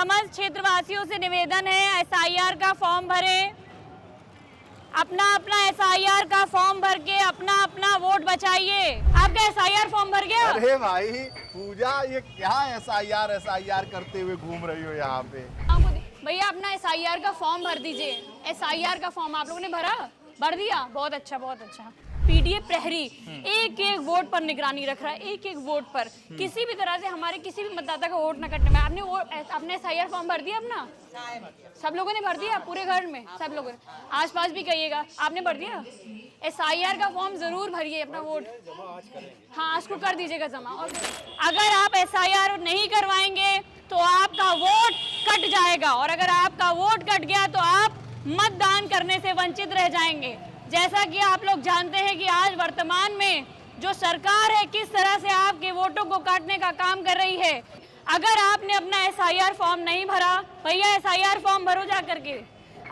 समस्त क्षेत्रवासियों से निवेदन है, एसआईआर का फॉर्म भरें, अपना अपना एसआईआर का फॉर्म भर के अपना अपना वोट बचाइए। आपका एसआईआर फॉर्म भर गया? अरे भाई पूजा, ये क्या एसआईआर करते हुए घूम रही हो यहाँ पे? भैया अपना एसआईआर का फॉर्म भर दीजिए। एसआईआर का फॉर्म आप लोगों ने भरा? भर दिया? बहुत अच्छा, बहुत अच्छा। पीडीए प्रहरी एक एक वोट पर निगरानी रख रहा है, एक एक वोट पर, किसी भी तरह से हमारे किसी भी मतदाता का वोट न कटने में। आपने एसआईआर फॉर्म भर दिया अपना? सब लोगों ने भर दिया? पूरे घर में सब लोगों ने? आसपास भी कहिएगा, आपने भर दिया? एसआईआर का फॉर्म जरूर भरिए, अपना वोट हाँ आज को कर दीजिएगा जमा। और अगर आप एसआईआर नहीं करवाएंगे तो आपका वोट कट जाएगा, और अगर आपका वोट कट गया तो आप मतदान करने से वंचित रह जाएंगे। जैसा कि आप लोग जानते हैं कि आज वर्तमान में जो सरकार है किस तरह से आपके वोटों को काटने का काम कर रही है। अगर आपने अपना एसआईआर फॉर्म नहीं भरा, भैया एसआईआर फॉर्म भरो जा करके।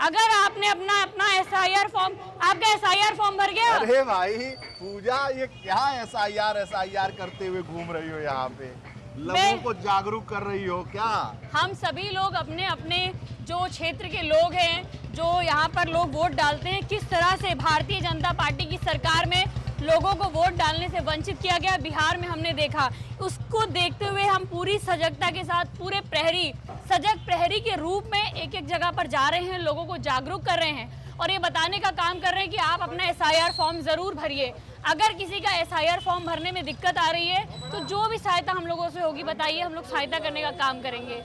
अगर आपने अपना एसआईआर फॉर्म, आपका एसआईआर फॉर्म भर गया? अरे भाई पूजा, ये क्या एसआईआर करते हुए घूम रही हो यहाँ पे? लोगों को जागरूक कर रही हो क्या? हम सभी लोग अपने अपने जो क्षेत्र के लोग हैं, जो यहाँ पर लोग वोट डालते हैं, किस तरह से भारतीय जनता पार्टी की सरकार में लोगों को वोट डालने से वंचित किया गया बिहार में हमने देखा। उसको देखते हुए हम पूरी सजगता के साथ पूरे प्रहरी, सजग प्रहरी के रूप में एक एक जगह पर जा रहे हैं, लोगों को जागरूक कर रहे हैं और ये बताने का काम कर रहे हैं कि आप अपना एसआईआर फॉर्म जरूर भरिए। अगर किसी का एसआईआर फॉर्म भरने में दिक्कत आ रही है तो जो भी सहायता हम लोगों से होगी बताइए, हम लोग सहायता करने का काम करेंगे।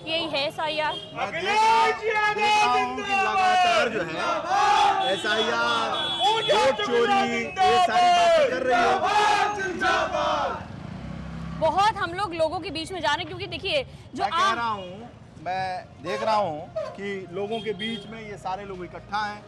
यही है एसआईआर। लगातार जो है एसआईआर, वोट चोरी, ये सारी बातें कर रही हो। बहुत हम लोग लोगों के बीच में जा रहे हैं, क्योंकि देखिए जो मैं कह रहा हूँ, मैं देख रहा हूँ कि लोगों के बीच में ये सारे लोग इकट्ठा हैं।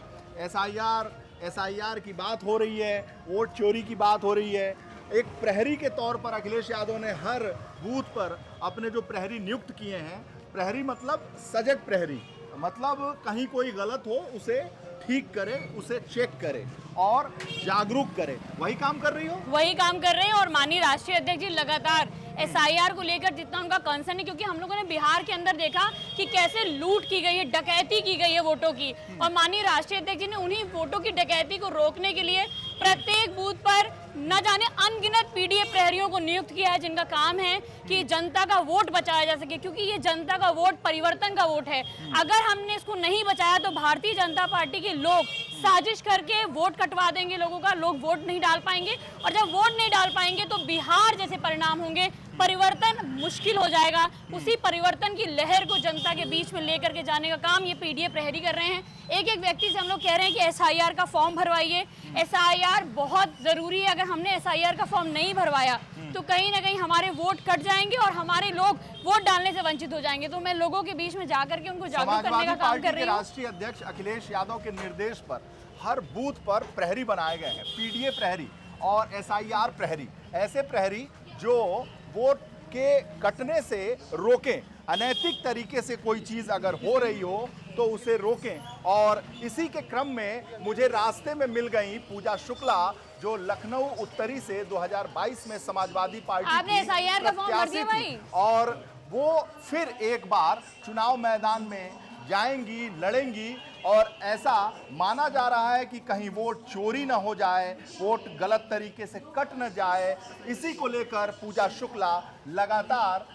एसआईआर की बात हो रही है, वोट चोरी की बात हो रही है। एक प्रहरी के तौर पर अखिलेश यादव ने हर बूथ पर अपने जो प्रहरी नियुक्त किए हैं, प्रहरी मतलब सजग प्रहरी, मतलब कहीं कोई गलत हो उसे ठीक करे, उसे चेक करे और जागरूक करे, वही काम कर रही हो? वही काम कर रहे हैं। और माननीय राष्ट्रीय अध्यक्ष जी लगातार एसआईआर को लेकर जितना उनका कंसर्न है, क्योंकि हम लोगों ने बिहार के अंदर देखा कि कैसे लूट की गई है, डकैती की गई है वोटों की, और माननीय राष्ट्रीय अध्यक्ष जी ने उन्हीं वोटों की डकैती को रोकने के लिए प्रत्येक बूथ पर न जाने अनगिनत पीडीए प्रहरियों को नियुक्त किया है, जिनका काम है कि जनता का वोट बचाया जा सके, क्योंकि ये जनता का वोट परिवर्तन का वोट है। अगर हमने इसको नहीं बचाया तो भारतीय जनता पार्टी के लोग साजिश करके वोट कटवा देंगे लोगों का, लोग वोट नहीं डाल पाएंगे, और जब वोट नहीं डाल पाएंगे तो बिहार जैसे परिणाम होंगे, परिवर्तन मुश्किल हो जाएगा। उसी परिवर्तन की लहर को जनता के बीच में लेकर के जाने का काम ये पीडीए प्रहरी कर रहे हैं। एक एक व्यक्ति से हम लोग कह रहे हैं कि एसआईआर का फॉर्म भरवाइए। एसआईआर बहुत जरूरी है। अगर हमने एसआईआर का फॉर्म नहीं भरवाया तो कहीं ना कहीं हमारे वोट कट जाएंगे और हमारे लोग वोट डालने से वंचित हो जाएंगे। तो मैं लोगों के बीच में जाकर के उनको जागरूक करने का काम कर रही हूँ। राष्ट्रीय अध्यक्ष अखिलेश यादव के निर्देश पर हर बूथ पर प्रहरी बनाए गए हैं, पीडीए प्रहरी और एसआईआर प्रहरी। ऐसे प्रहरी जो वोट के कटने से रोकें, अनैतिक तरीके से कोई चीज अगर हो रही हो तो उसे रोकें। और इसी के क्रम में मुझे रास्ते में मिल गई पूजा शुक्ला, जो लखनऊ उत्तरी से 2022 में समाजवादी पार्टी आपने एसआईआर का फॉर्म भर दिया भाई? और वो फिर एक बार चुनाव मैदान में जाएंगी, लड़ेंगी, और ऐसा माना जा रहा है कि कहीं वोट चोरी ना हो जाए, वोट गलत तरीके से कट न जाए। इसी को लेकर पूजा शुक्ला लगातार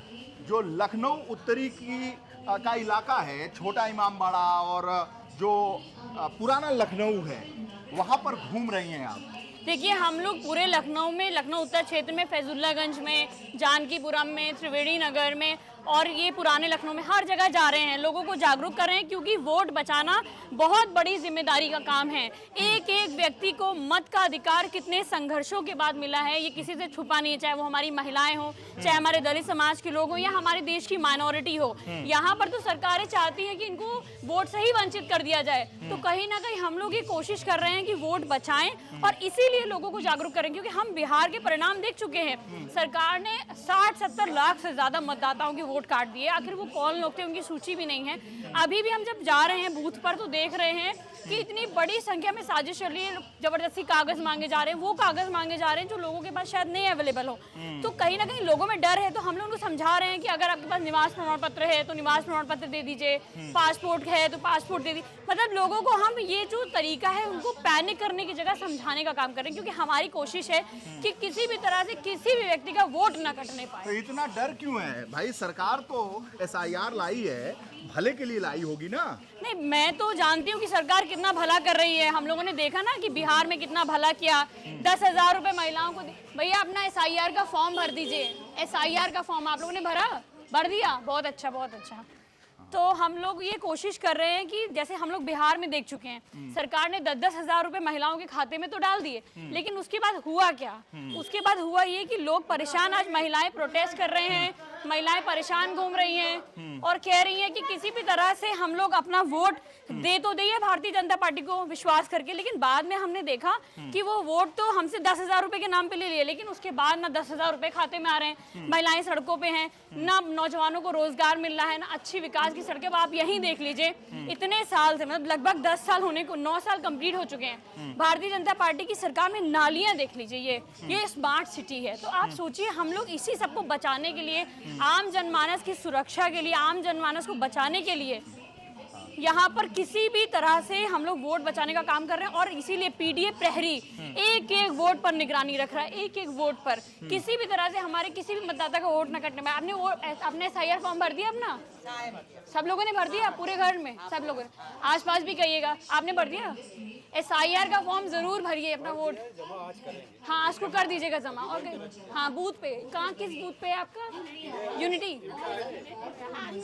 जो लखनऊ उत्तरी का इलाका है, छोटा इमामबाड़ा और जो पुराना लखनऊ है, वहाँ पर घूम रही हैं आप। देखिए हम लोग पूरे लखनऊ में, लखनऊ उत्तर क्षेत्र में, फैजुल्लागंज में, जानकीपुरम में, त्रिवेणी नगर में और ये पुराने लखनऊ में हर जगह जा रहे हैं, लोगों को जागरूक कर रहे हैं, क्योंकि वोट बचाना बहुत बड़ी जिम्मेदारी का काम है। एक एक व्यक्ति को मत का अधिकार कितने संघर्षों के बाद मिला है, ये किसी से छुपा नहीं है, चाहे वो हमारी महिलाएं हो, चाहे हमारे दलित समाज के लोग हो या हमारे देश की माइनॉरिटी हो। यहाँ पर तो सरकारें चाहती हैं कि इनको वोट से ही वंचित कर दिया जाए। तो कहीं ना कहीं हम लोग ये कोशिश कर रहे हैं कि वोट बचाएं और इसीलिए लोगों को जागरूक करें, क्योंकि हम बिहार के परिणाम देख चुके हैं। सरकार ने 60-70 लाख से ज्यादा मतदाताओं की वोट वोट काट दिए। आखिर वो कौन लोग थे, उनकी सूची भी नहीं है। अभी भी हम जब जा रहे हैं बूथ पर तो देख रहे हैं कि इतनी बड़ी संख्या में साजिश चल रही है, जबरदस्ती कागज मांगे जा रहे हैं, वो कागज मांगे जा रहे हैं जो लोगों के पास शायद नहीं अवेलेबल हो। तो कहीं ना कहीं लोगों में डर है, तो हम लोग उनको समझा रहे हैं कि अगर आपके पास निवास प्रमाण पत्र है तो निवास प्रमाण पत्र दे दीजिए, पासपोर्ट है तो पासपोर्ट दे दीजिए। मतलब लोगों को हम ये जो तरीका है उनको पैनिक करने की जगह समझाने का काम करें, क्योंकि हमारी कोशिश है कि किसी भी तरह से किसी भी व्यक्ति का वोट न कटने पाए। तो इतना डर क्यों है भाई? सरकार तो SIR लाई है, भले के लिए लाई होगी ना। नहीं, मैं तो जानती हूँ कि सरकार कितना भला कर रही है। हम लोगों ने देखा ना कि बिहार में कितना भला किया, 10,000 रुपए महिलाओं को। भैया अपना SIR का फॉर्म भर दीजिए। SIR का फॉर्म आप लोगों ने भर दिया, बहुत अच्छा बहुत अच्छा। तो हम लोग ये कोशिश कर रहे हैं कि जैसे हम लोग बिहार में देख चुके हैं, सरकार ने 10-10 हज़ार रुपए महिलाओं के खाते में तो डाल दिए, लेकिन उसके बाद हुआ क्या? उसके बाद हुआ ये कि लोग परेशान, आज महिलाएं प्रोटेस्ट कर रहे हैं, महिलाएं परेशान घूम रही हैं और कह रही हैं कि किसी भी तरह से हम लोग अपना वोट दे तो दिए भारतीय जनता पार्टी को विश्वास करके, लेकिन बाद में हमने देखा कि वो वोट तो हमसे 10,000 रुपए के नाम पे ले लिए, लेकिन उसके बाद ना 10,000 रुपए खाते में आ रहे हैं, महिलाएं सड़कों पे हैं, ना नौजवानों को रोजगार मिल रहा है, ना अच्छी विकास की सड़कें। आप यहीं देख लीजिए, इतने साल से, मतलब लगभग 10 साल होने को, 9 साल कंप्लीट हो चुके हैं भारतीय जनता पार्टी की सरकार में। नालियां देख लीजिए, ये स्मार्ट सिटी है। तो आप सोचिए, हम लोग इसी सबको बचाने के लिए, आम जनमानस की सुरक्षा के लिए, आम जनमानस को बचाने के लिए यहाँ पर किसी भी तरह से हम लोग वोट बचाने का काम कर रहे हैं। और इसीलिए PDA प्रहरी एक एक वोट पर निगरानी रख रहा है, एक एक वोट पर, किसी भी तरह से हमारे किसी भी मतदाता का वोट न कटने में। आपने SIR फॉर्म भर दिया अपना? सब लोगों ने भर दिया, पूरे घर में सब लोगों ने। आसपास भी कहिएगा, आपने भर दिया? SIR का फॉर्म जरूर भरिए, अपना वोट हाँ आज को कर दीजिएगा जमा। और हाँ, बूथ पे कहाँ, किस बूथ पे है आपका? यूनिटी,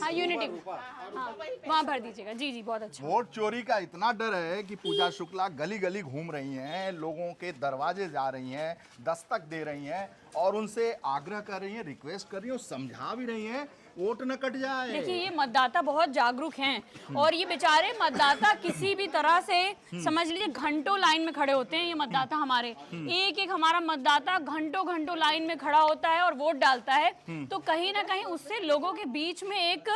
हाँ यूनिटी, हाँ वहाँ भर दीजिएगा। जी जी, बहुत अच्छा। वोट चोरी का इतना डर है कि पूजा शुक्ला गली गली घूम रही हैं, लोगों के दरवाजे जा रही हैं, दस्तक दे रही हैं और उनसे आग्रह कर रही हैं, रिक्वेस्ट कर रही हैं, समझा भी रही हैं वोट न कट जाए। देखिए, ये मतदाता बहुत जागरूक हैं और ये बेचारे मतदाता किसी भी तरह से, समझ लीजिए, घंटों लाइन में खड़े होते हैं। ये मतदाता हमारे, एक एक हमारा मतदाता घंटों घंटों लाइन में खड़ा होता है और वोट डालता है। तो कहीं ना कहीं उससे लोगों के बीच में एक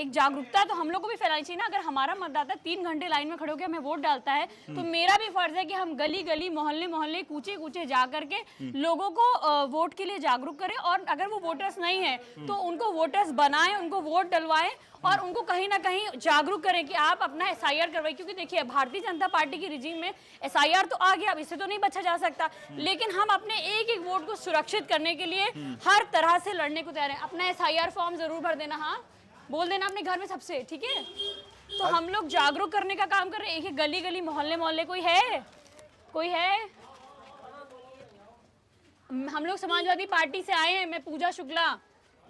जागरूकता तो हम लोग को भी फैलानी चाहिए ना। अगर हमारा मतदाता 3 घंटे लाइन में खड़े होकर हमें वोट डालता है, तो मेरा भी फर्ज है कि हम गली गली, मोहल्ले मोहल्ले, कूचे कूचे जा करके लोगों को वोट के लिए जागरूक करें। और अगर वो वोटर्स नहीं है तो उनको वोटर्स बनाएं, उनको वोट डलवाएं और उनको कहीं ना कहीं जागरूक करें कि आप अपना SIR करवाइए। क्योंकि देखिए, भारतीय जनता पार्टी की रिजीम में SIR तो आ गया, अब इससे तो नहीं बचा जा सकता, लेकिन हम अपने एक एक वोट को सुरक्षित करने के लिए हर तरह से लड़ने को तैयार हैं। अपना SIR फॉर्म जरूर भर देना, हाँ बोल देना अपने घर में सबसे, ठीक है? तो हम लोग जागरूक करने का काम कर रहे हैं, एक एक गली गली, मोहल्ले मोहल्ले। कोई है? हम लोग समाजवादी पार्टी से आए हैं, मैं पूजा शुक्ला,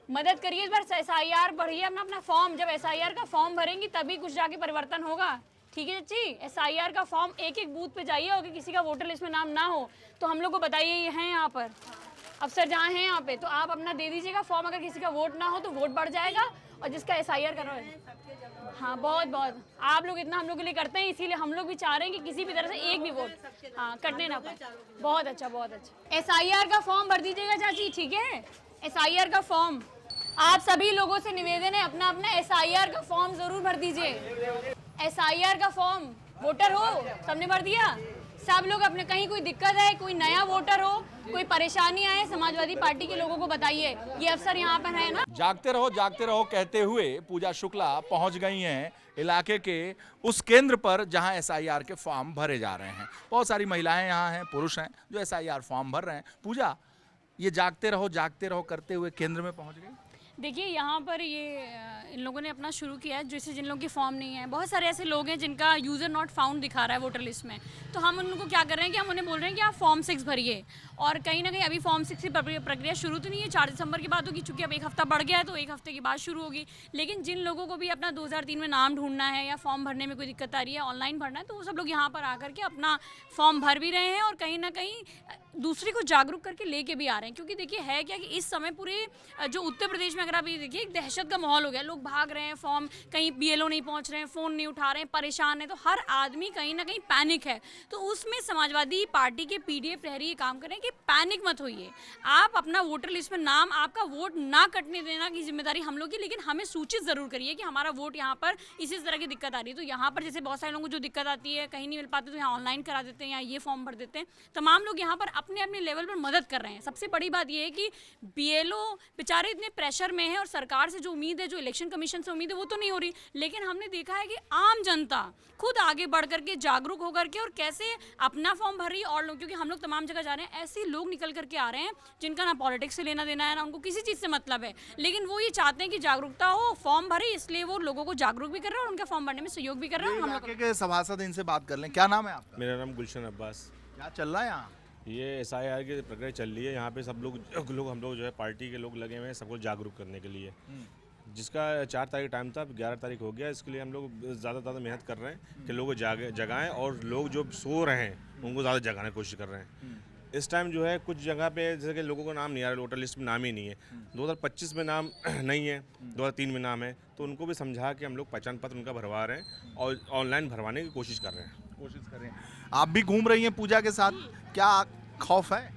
मदद करिए इस बार। SIR भरिए अपना फॉर्म। जब SIR का फॉर्म भरेंगी तभी कुछ जाके परिवर्तन होगा, ठीक है जी? SIR का फॉर्म एक एक बूथ पे जाइए, और किसी का वोटर लिस्ट में नाम ना हो तो हम लोग को बताइए, ये हैं यहाँ पर अफसर जहाँ हैं यहाँ पे, तो आप अपना दे दीजिएगा फॉर्म। अगर किसी का वोट ना हो तो वोट बढ़ जाएगा, और जिसका SIR करवाए, हाँ बहुत बहुत आप लोग इतना हम लोग के लिए करते हैं, इसीलिए हम लोग भी चाह रहे हैं कि किसी भी तरह से एक भी वोट हाँ कटने ना पाए। बहुत अच्छा बहुत अच्छा। SIR का फॉर्म भर दीजिएगा चाची, ठीक है? SIR का फॉर्म आप सभी लोगों से निवेदन है, अपना अपना SIR का फॉर्म जरूर भर दीजिए। SIR का फॉर्म, वोटर हो सबने भर दिया? सब लोग अपने, कहीं कोई दिक्कत है, कोई नया वोटर हो, कोई परेशानी आए, समाजवादी पार्टी के लोगों को बताइए। ये अफसर यहाँ पर है ना। जागते रहो कहते हुए पूजा शुक्ला पहुंच गई हैं इलाके के उस केंद्र पर जहां SIR के फॉर्म भरे जा रहे हैं। बहुत सारी महिलाएं यहाँ हैं, पुरुष हैं जो SIR फॉर्म भर रहे हैं। पूजा, ये जागते रहो करते हुए केंद्र में पहुंच गई। देखिए, यहाँ पर ये इन लोगों ने अपना शुरू किया है, जैसे जिन लोगों की फॉर्म नहीं है। बहुत सारे ऐसे लोग हैं जिनका यूज़र नॉट फाउंड दिखा रहा है वोटर लिस्ट में, तो हम उनको क्या कर रहे हैं कि हम उन्हें बोल रहे हैं कि आप फॉर्म 6 भरिए। और कहीं ना कहीं अभी फॉर्म 6 की प्रक्रिया शुरू तो नहीं है, 4 दिसंबर की बात होगी, चूँकि अब 1 हफ्ता बढ़ गया है तो 1 हफ्ते के बाद शुरू होगी। लेकिन जिन लोगों को भी अपना 2003 में नाम ढूंढना है या फॉर्म भरने में कोई दिक्कत आ रही है, ऑनलाइन भरना है, तो वो सब लोग यहाँ पर आकर के अपना फॉर्म भर भी रहे हैं। और कहीं ना कहीं दूसरे को जागरूक करके लेके भी आ रहे हैं। क्योंकि देखिए है क्या कि इस समय पूरे जो उत्तर प्रदेश में अगर आप ये देखिए एक दहशत का माहौल हो गया, लोग भाग रहे हैं, फॉर्म कहीं BLO नहीं पहुंच रहे हैं, फ़ोन नहीं उठा रहे हैं, परेशान है, तो हर आदमी कहीं ना कहीं पैनिक है। तो उसमें समाजवादी पार्टी के PDF प्रहरी ये काम कर रहे हैं कि पैनिक मत होइए, आप अपना वोटर लिस्ट में नाम, आपका वोट ना कटने देना की जिम्मेदारी हम लोग की, लेकिन हमें सूचित ज़रूर करिए कि हमारा वोट यहाँ पर इसी तरह की दिक्कत आ रही है। तो यहाँ पर जैसे बहुत सारे लोगों को जो दिक्कत आती है, कहीं नहीं मिल पाते तो यहाँ ऑनलाइन करा देते हैं या ये फॉर्म भर देते हैं। तमाम लोग यहाँ पर अपने अपने लेवल पर मदद कर रहे हैं। सबसे बड़ी बात ये है कि BLO बेचारे इतने प्रेशर में है और सरकार से जो उम्मीद है, जो इलेक्शन कमीशन से उम्मीद है, वो तो नहीं हो रही। लेकिन हमने देखा है कि आम जनता खुद आगे बढ़ करके जागरूक होकर के और कैसे अपना फॉर्म भर रही है। और लोग, क्योंकि हम लोग तमाम जगह जा रहे हैं, ऐसे लोग निकल करके आ रहे हैं जिनका ना पॉलिटिक्स से लेना देना है, ना उनको किसी चीज़ से मतलब है, लेकिन वो ये चाहते हैं कि जागरूकता हो, फॉर्म भरे, इसलिए वो लोगों को जागरूक भी कर रहे हैं और उनका फॉर्म भरने में सहयोग भी कर रहे हैं। और हम लोग के सभासद इनसे बात कर लें। क्या नाम है आपका? मेरा नाम गुलशन अब्बास। क्या चल रहा है यहाँ? ये SIR की प्रक्रिया चल रही है। यहाँ पे सब लोग हम लोग जो है पार्टी के लोग लगे हुए हैं सबको जागरूक करने के लिए, जिसका 4 तारीख टाइम था, 11 तारीख हो गया। इसके लिए हम लोग ज़्यादा मेहनत कर रहे हैं कि लोग जगाएं और लोग जो सो रहे हैं उनको ज़्यादा जगाने की कोशिश कर रहे हैं। इस टाइम जो है कुछ जगह पे जैसे कि लोगों का नाम नहीं आ रहा, वोटर लिस्ट में नाम ही नहीं है, 2025 में नाम नहीं है, 2003 में नाम है, तो उनको भी समझा कि हम लोग पहचान पत्र उनका भरवा रहे हैं और ऑनलाइन भरवाने की कोशिश कर रहे हैं। आप भी घूम रही हैं पूजा के साथ, क्या खौफ है?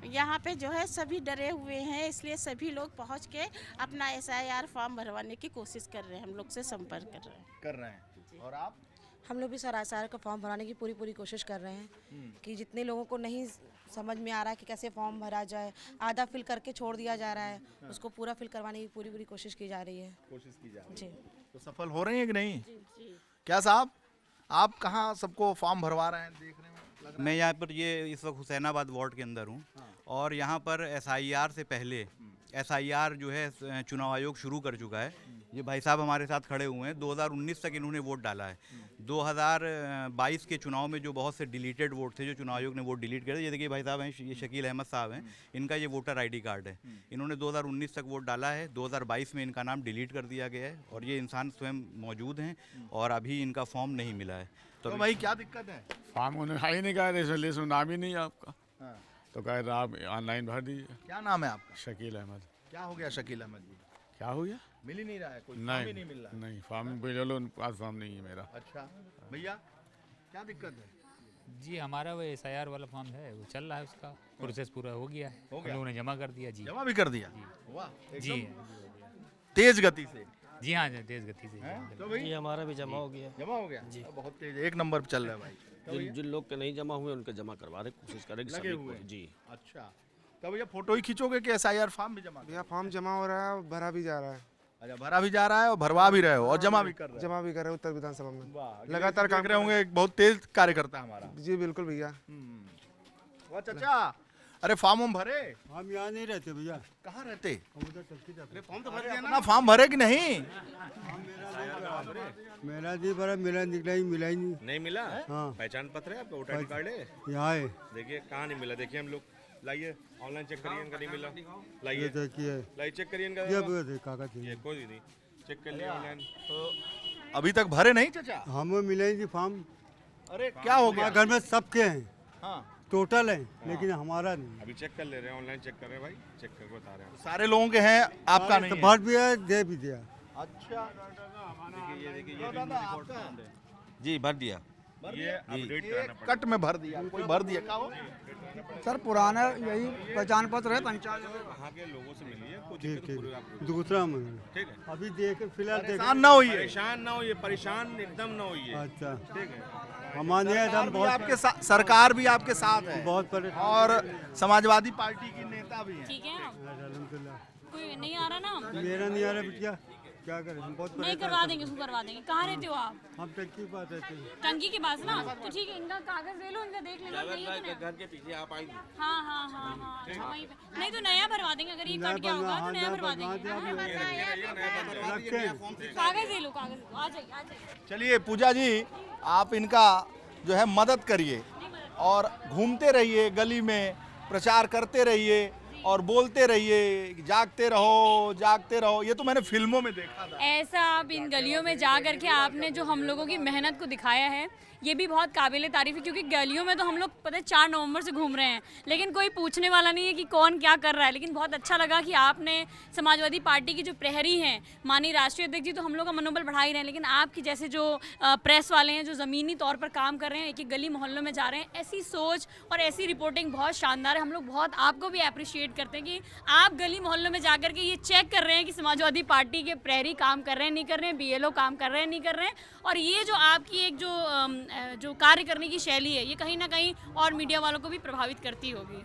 यहाँ पे जो है सभी डरे हुए हैं, इसलिए सभी लोग पहुँच के अपना SIR फॉर्म भरवाने की कोशिश कर रहे हैं, हम लोग से संपर्क कर रहे हैं। और आप? हम लोग भी सर SIR का फॉर्म भराने की पूरी कोशिश कर रहे हैं कि जितने लोगों को नहीं समझ में आ रहा है कि कैसे फॉर्म भरा जाए, आधा फिल करके छोड़ दिया जा रहा है, उसको पूरा फिल करवाने की पूरी कोशिश की जा रही है। जी। तो सफल हो रही है कि नहीं? क्या साहब, आप कहाँ सबको फॉर्म भरवा रहे हैं? देख रहे हैं मैं यहाँ पर इस वक्त हुसैनाबाद वार्ड के अंदर हूँ और यहाँ पर SIR से पहले SIR जो है चुनाव आयोग शुरू कर चुका है। ये भाई साहब हमारे साथ खड़े हुए हैं, 2019 तक इन्होंने वोट डाला है। 2022 के चुनाव में जो बहुत से डिलीटेड वोट थे, जो चुनाव आयोग ने वोट डिलीट करे, ये देखिए भाई साहब हैं, ये शकील अहमद साहब हैं, इनका ये वोटर ID कार्ड है। इन्होंने 2019 तक वोट डाला है, 2022 में इनका नाम डिलीट कर दिया गया है और ये इंसान स्वयं मौजूद हैं और अभी इनका फॉर्म नहीं मिला है। तो भाई क्या दिक्कत है? फॉर्म उन्होंने ही नहीं कहा, इसमें नाम ही नहीं है आपका। तो कह रहा आप ऑनलाइन भर दीजिए। क्या नाम है आपका? शकील अहमद। क्या हो गया शकील अहमद जी? क्या हो गया? मिल ही नहीं रहा है, कोई फॉर्म ही नहीं मिल रहा है। नहीं फॉर्म बिल्कुल उनके पास फॉर्म नहीं है मेरा। अच्छा भैया, क्या दिक्कत है? जी हमारा वो SIR वाला फॉर्म है, वो चल रहा है, उसका प्रोसेस पूरा हो गया है, हम लोगों ने जमा कर दिया। जी जमा भी कर दिया? वाह, जी तेज गति से। जी हाँ, तेज गति से। तो भाई जी हमारा भी जमा हो गया। जमा हो गया जी, बहुत तेज, एक नंबर पे चल रहा है भाई। जिन लोग के नहीं जमा हुए उनके जमा करवा रहे, कोशिश करेंगे लगे सभी हुए को। जी अच्छा, तो भैया फोटो ही खींचोगे कि SIR फॉर्म भी जमा? भैया फॉर्म जमा हो रहा है, भरा भी जा रहा है। अच्छा, भरा भी जा रहा है और भरवा भी रहे हो और जमा भी कर रहे हो? जमा भी कर रहे हैं उत्तर विधानसभा में। वाह, लगातार काम देख रहे होंगे, एक बहुत तेज कार्यकर्ता हमारा। जी बिल्कुल भैया। वाह चाचा, अरे फॉर्म हम भरे? हम यहाँ नहीं रहते भैया। कहाँ रहते? फॉर्म तो भर अपना फॉर्म भरे कि नहीं? मेरा नहीं भरा, मेरा निकला ही मिला ही नहीं मिला? हाँ। पहचान पत्र है आपका, वोटर ID कार्ड है? यहाँ है। देखिए कहाँ नहीं मिला, देखिए हम लोग लाइए ऑनलाइन चेक करिए, इनका नहीं मिला। लाइए लाइए चेक करिए इनका। कागज ये कोई नहीं, चेक कर लिया ऑनलाइन। तो अभी तक भरे नहीं चाचा? हमें मिले ही फॉर्म। अरे क्या हो गया? घर में सबके हैं, हाँ टोटल है, लेकिन हमारा नहीं। अभी चेक कर ले रहे हैं, ऑनलाइन चेक कर रहे हैं भाई, चेक करके बता रहे हैं। सारे लोगों के हैं, आपका नहीं है? भर भी है, दे भी दिया। अच्छा, जी भर दिया। ये अपडेट कराना पड़ेगा। कट में भर दिया, कोई भर दिया? क्या हो? सर पुराना यही पहचान पत्र है, पंचायत। वहाँ के लोगों से मिलिए, कोई ठीक दिक्कत पूरी आपको। दूसरा ठीक है, अभी देख फिलहाल परेशान ना होइए। परेशान ना होइए, परेशान एकदम ना होइए। अच्छा, ठीक है, हमारे सरकार भी आपके साथ, सरकार भी आपके साथ है बहुत परेशान। और समाजवादी पार्टी की नेता भी हैं। ठीक है, अल्हम्दुलिल्लाह। कोई नहीं आ रहा ना? मेरा नहीं आ रहा बिटिया, क्या करें, हम बहुत नहीं करवा देंगे, उसको करवा देंगे। कहाँ रहते हो आप? हम टंकी की बात रहते हैं। टंकी के पास ना? तो ठीक है, इनका कागज ले लो, इनका देख लेना। नहीं है तो घर के पीछे आप आएंगे। हाँ हाँ हाँ हाँ, अच्छा वहीं पे। नहीं तो नया भरवा देंगे, अगर ये कट गया होगा तो नया भरवा देंगे। कागज ले लो, कागज ले लो, आ जाइए आ जाइए। चलिए पूजा जी, आप इनका जो है मदद करिए और घूमते रहिए, गली में प्रचार करते रहिए और बोलते रहिए, जागते रहो, ये तो मैंने फिल्मों में देखा था। ऐसा आप इन गलियों में जा करके आपने जो हम लोगों की मेहनत को दिखाया है, ये भी बहुत काबिल तारीफ है, क्योंकि गलियों में तो हम लोग पता है 4 नवंबर से घूम रहे हैं, लेकिन कोई पूछने वाला नहीं है कि कौन क्या कर रहा है। लेकिन बहुत अच्छा लगा कि आपने समाजवादी पार्टी की जो प्रहरी हैं, माननीय राष्ट्रीय अध्यक्ष जी, तो हम लोग का मनोबल बढ़ा ही रहे हैं, लेकिन आपकी जैसे जो प्रेस वाले हैं, जो ज़मीनी तौर पर काम कर रहे हैं, एक एक गली मोहल्लों में जा रहे हैं, ऐसी सोच और ऐसी रिपोर्टिंग बहुत शानदार है। हम लोग बहुत आपको भी अप्रिशिएट करते हैं कि आप गली मोहल्लों में जा करके ये चेक कर रहे हैं कि समाजवादी पार्टी के प्रहरी काम कर रहे हैं, नहीं कर रहे हैं, BLO काम कर रहे हैं, नहीं कर रहे हैं। और ये जो आपकी एक जो कार्य करने की शैली है, ये कहीं ना कहीं और मीडिया वालों को भी प्रभावित करती होगी।